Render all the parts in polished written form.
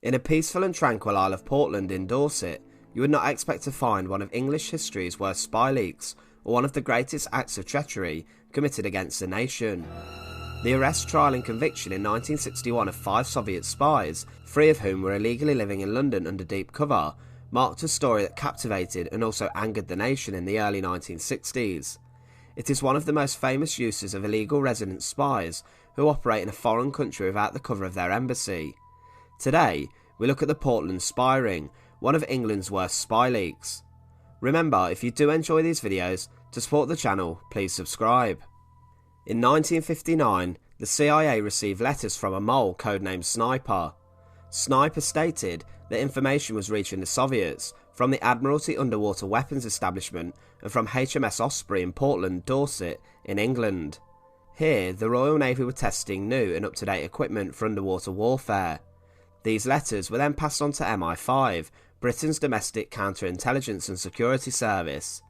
In a peaceful and tranquil Isle of Portland in Dorset, you would not expect to find one of English history's worst spy leaks, or one of the greatest acts of treachery committed against the nation. The arrest, trial and conviction in 1961 of 5 Soviet spies, 3 of whom were illegally living in London under deep cover, marked a story that captivated and also angered the nation in the early 1960s. It is one of the most famous uses of illegal resident spies who operate in a foreign country without the cover of their embassy. Today, we look at the Portland spy ring, one of England's worst spy leaks. Remember, if you do enjoy these videos, to support the channel, please subscribe. In 1959, the CIA received letters from a mole codenamed Sniper. Sniper stated that information was reaching the Soviets from the Admiralty Underwater Weapons Establishment and from HMS Osprey in Portland, Dorset, in England. Here, the Royal Navy were testing new and up-to-date equipment for underwater warfare. These letters were then passed on to MI5, Britain's domestic counterintelligence and security service.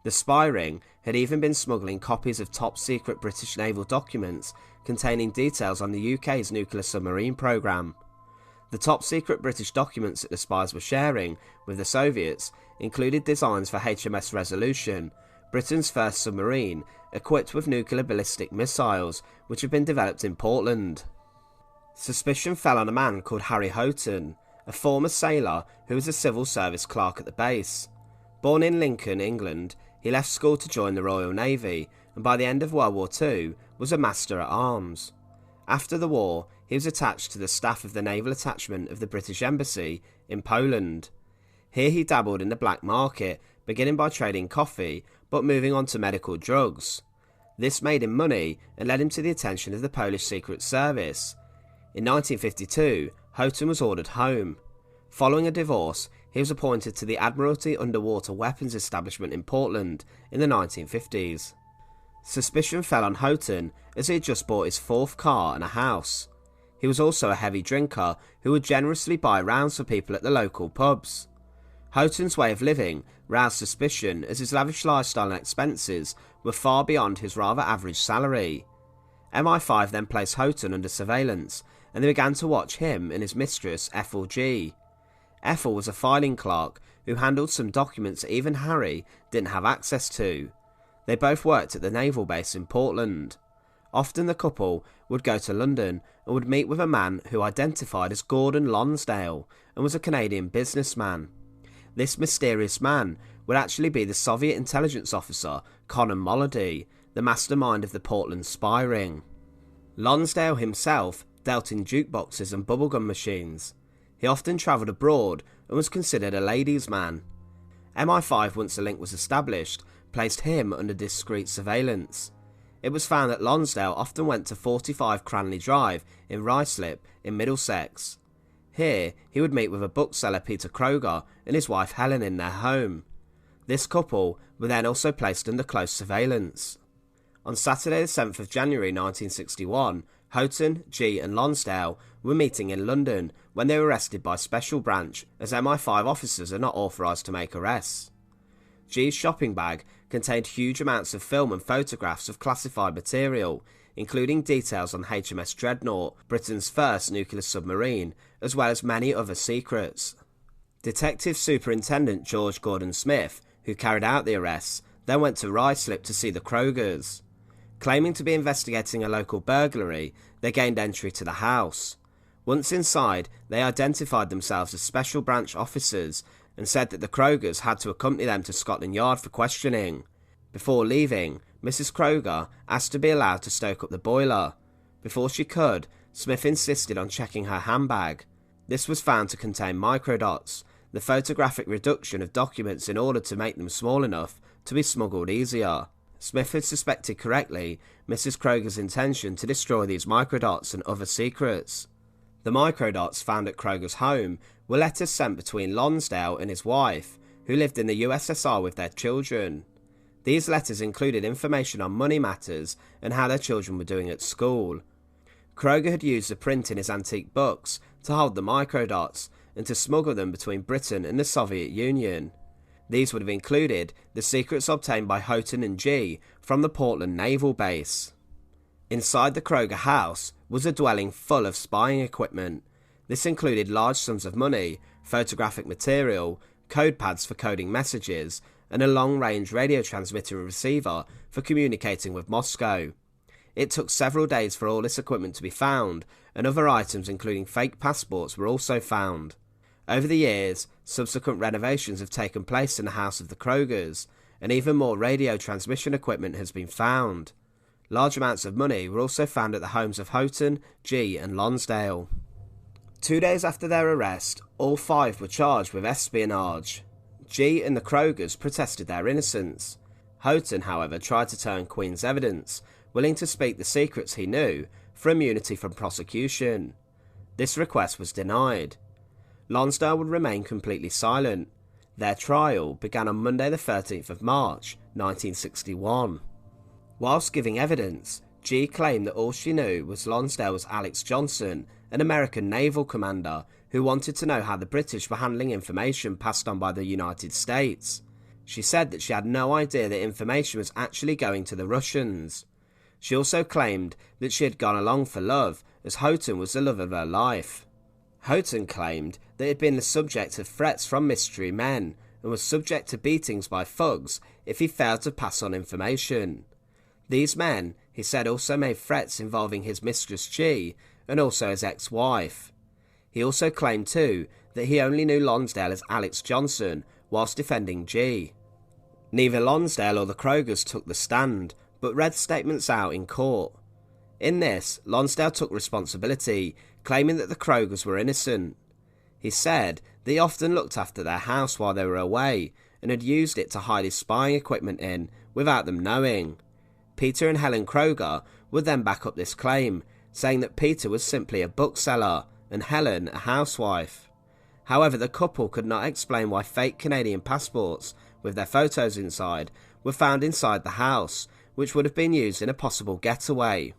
The spy ring had even been smuggling copies of top-secret British naval documents containing details on the UK's nuclear submarine programme. The top-secret British documents that the spies were sharing with the Soviets included designs for HMS Resolution, Britain's first submarine equipped with nuclear ballistic missiles, which had been developed in Portland. Suspicion fell on a man called Harry Houghton, a former sailor who was a civil service clerk at the base. Born in Lincoln, England, he left school to join the Royal Navy, and by the end of World War II was a master at arms. After the war, he was attached to the staff of the naval attachment of the British Embassy in Poland. Here he dabbled in the black market, beginning by trading coffee, but moving on to medical drugs. This made him money and led him to the attention of the Polish Secret Service. In 1952, Houghton was ordered home. Following a divorce, he was appointed to the Admiralty Underwater Weapons Establishment in Portland in the 1950s. Suspicion fell on Houghton as he had just bought his 4th car and a house. He was also a heavy drinker who would generously buy rounds for people at the local pubs. Houghton's way of living roused suspicion as his lavish lifestyle and expenses were far beyond his rather average salary. MI5 then placed Houghton under surveillance, and they began to watch him and his mistress Ethel G. Ethel was a filing clerk who handled some documents that even Harry didn't have access to. They both worked at the Naval Base in Portland. Often the couple would go to London and would meet with a man who identified as Gordon Lonsdale and was a Canadian businessman. This mysterious man would actually be the Soviet intelligence officer Conor Molody, the mastermind of the Portland spy ring. Lonsdale himself dealt in jukeboxes and bubblegum machines. He often travelled abroad and was considered a ladies' man. MI5, once the link was established, placed him under discreet surveillance. It was found that Lonsdale often went to 45 Cranley Drive in Ruislip in Middlesex. Here, he would meet with a bookseller Peter Kroger and his wife Helen in their home. This couple were then also placed under close surveillance. On Saturday the 7th of January 1961, Houghton, G and Lonsdale were meeting in London when they were arrested by Special Branch, as MI5 officers are not authorised to make arrests. G's shopping bag contained huge amounts of film and photographs of classified material, including details on HMS Dreadnought, Britain's first nuclear submarine, as well as many other secrets. Detective Superintendent George Gordon Smith, who carried out the arrests, then went to Ruislip to see the Krogers. Claiming to be investigating a local burglary, they gained entry to the house. Once inside, they identified themselves as Special Branch officers and said that the Krogers had to accompany them to Scotland Yard for questioning. Before leaving, Mrs. Kroger asked to be allowed to stoke up the boiler. Before she could, Smith insisted on checking her handbag. This was found to contain microdots, the photographic reduction of documents in order to make them small enough to be smuggled easier. Smith had suspected correctly Mrs. Kroger's intention to destroy these microdots and other secrets. The microdots found at Kroger's home were letters sent between Lonsdale and his wife, who lived in the USSR with their children. These letters included information on money matters and how their children were doing at school. Kroger had used the print in his antique books to hold the microdots and to smuggle them between Britain and the Soviet Union. These would have included the secrets obtained by Houghton and G from the Portland Naval Base. Inside the Kroger house was a dwelling full of spying equipment. This included large sums of money, photographic material, code pads for coding messages, and a long-range radio transmitter and receiver for communicating with Moscow. It took several days for all this equipment to be found, and other items including fake passports were also found. Over the years, subsequent renovations have taken place in the house of the Krogers, and even more radio transmission equipment has been found. Large amounts of money were also found at the homes of Houghton, G and Lonsdale. 2 days after their arrest, all 5 were charged with espionage. G and the Krogers protested their innocence. Houghton, however, tried to turn Queen's evidence, willing to speak the secrets he knew for immunity from prosecution. This request was denied. Lonsdale would remain completely silent. Their trial began on Monday the 13th of March, 1961. Whilst giving evidence, G claimed that all she knew was Lonsdale was Alex Johnson, an American naval commander who wanted to know how the British were handling information passed on by the United States. She said that she had no idea that information was actually going to the Russians. She also claimed that she had gone along for love, as Houghton was the love of her life. Houghton claimed that he had been the subject of threats from mystery men, and was subject to beatings by thugs if he failed to pass on information. These men, he said, also made threats involving his mistress G, and also his ex-wife. He also claimed too that he only knew Lonsdale as Alex Johnson whilst defending G. Neither Lonsdale or the Krogers took the stand, but read statements out in court. In this, Lonsdale took responsibility, claiming that the Krogers were innocent. He said that he often looked after their house while they were away, and had used it to hide his spying equipment in, without them knowing. Peter and Helen Kroger would then back up this claim, saying that Peter was simply a bookseller, and Helen a housewife. However, the couple could not explain why fake Canadian passports, with their photos inside, were found inside the house, which would have been used in a possible getaway.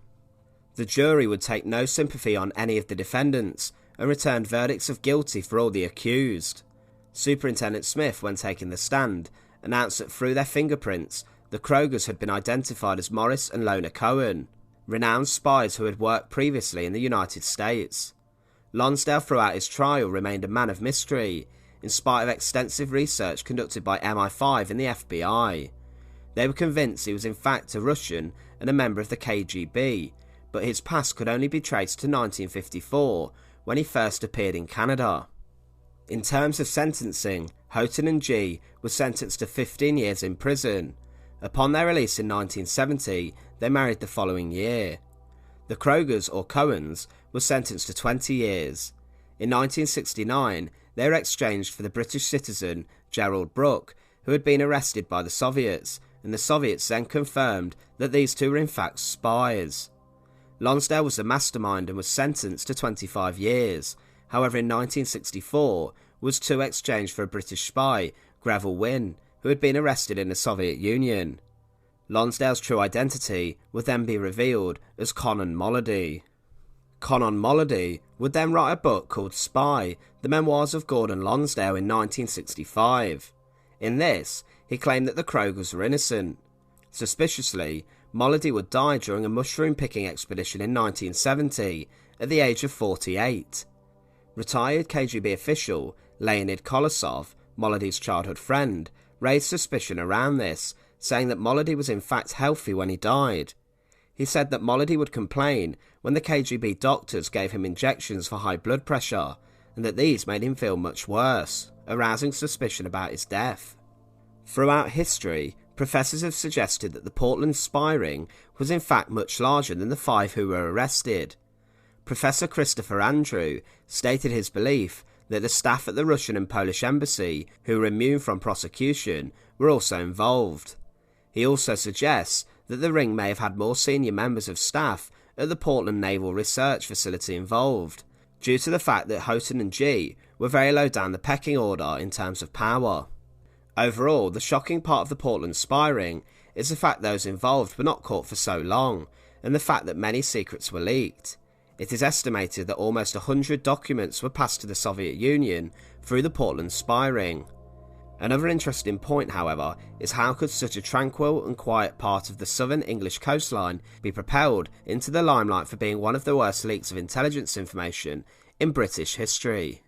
The jury would take no sympathy on any of the defendants, and returned verdicts of guilty for all the accused. Superintendent Smith, when taking the stand, announced that through their fingerprints, the Krogers had been identified as Morris and Lona Cohen, renowned spies who had worked previously in the United States. Lonsdale throughout his trial remained a man of mystery, in spite of extensive research conducted by MI5 and the FBI. They were convinced he was in fact a Russian and a member of the KGB, but his past could only be traced to 1954, when he first appeared in Canada. In terms of sentencing, Houghton and G were sentenced to 15 years in prison. Upon their release in 1970, they married the following year. The Krogers, or Cohens, were sentenced to 20 years. In 1969, they were exchanged for the British citizen Gerald Brooke, who had been arrested by the Soviets, and the Soviets then confirmed that these two were in fact spies. Lonsdale was the mastermind and was sentenced to 25 years. However, in 1964, was too exchanged for a British spy, Greville Wynne, who had been arrested in the Soviet Union. Lonsdale's true identity would then be revealed as Conan Molody. Conan Molody would then write a book called Spy, the Memoirs of Gordon Lonsdale in 1965. In this, he claimed that the Krogers were innocent. Suspiciously, Molody would die during a mushroom-picking expedition in 1970, at the age of 48. Retired KGB official Leonid Kolosov, Molody's childhood friend, raised suspicion around this, saying that Molody was in fact healthy when he died. He said that Molody would complain when the KGB doctors gave him injections for high blood pressure, and that these made him feel much worse, arousing suspicion about his death. Throughout history, professors have suggested that the Portland spy ring was in fact much larger than the 5 who were arrested. Professor Christopher Andrew stated his belief that the staff at the Russian and Polish embassy, who were immune from prosecution, were also involved. He also suggests that the ring may have had more senior members of staff at the Portland Naval Research Facility involved, due to the fact that Houghton and G were very low down the pecking order in terms of power. Overall, the shocking part of the Portland spy ring is the fact those involved were not caught for so long, and the fact that many secrets were leaked. It is estimated that almost 100 documents were passed to the Soviet Union through the Portland spy ring. Another interesting point, however, is how could such a tranquil and quiet part of the southern English coastline be propelled into the limelight for being one of the worst leaks of intelligence information in British history.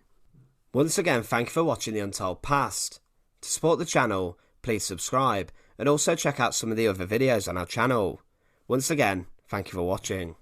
Once again, thank you for watching The Untold Past. To support the channel, please subscribe and also check out some of the other videos on our channel. Once again, thank you for watching.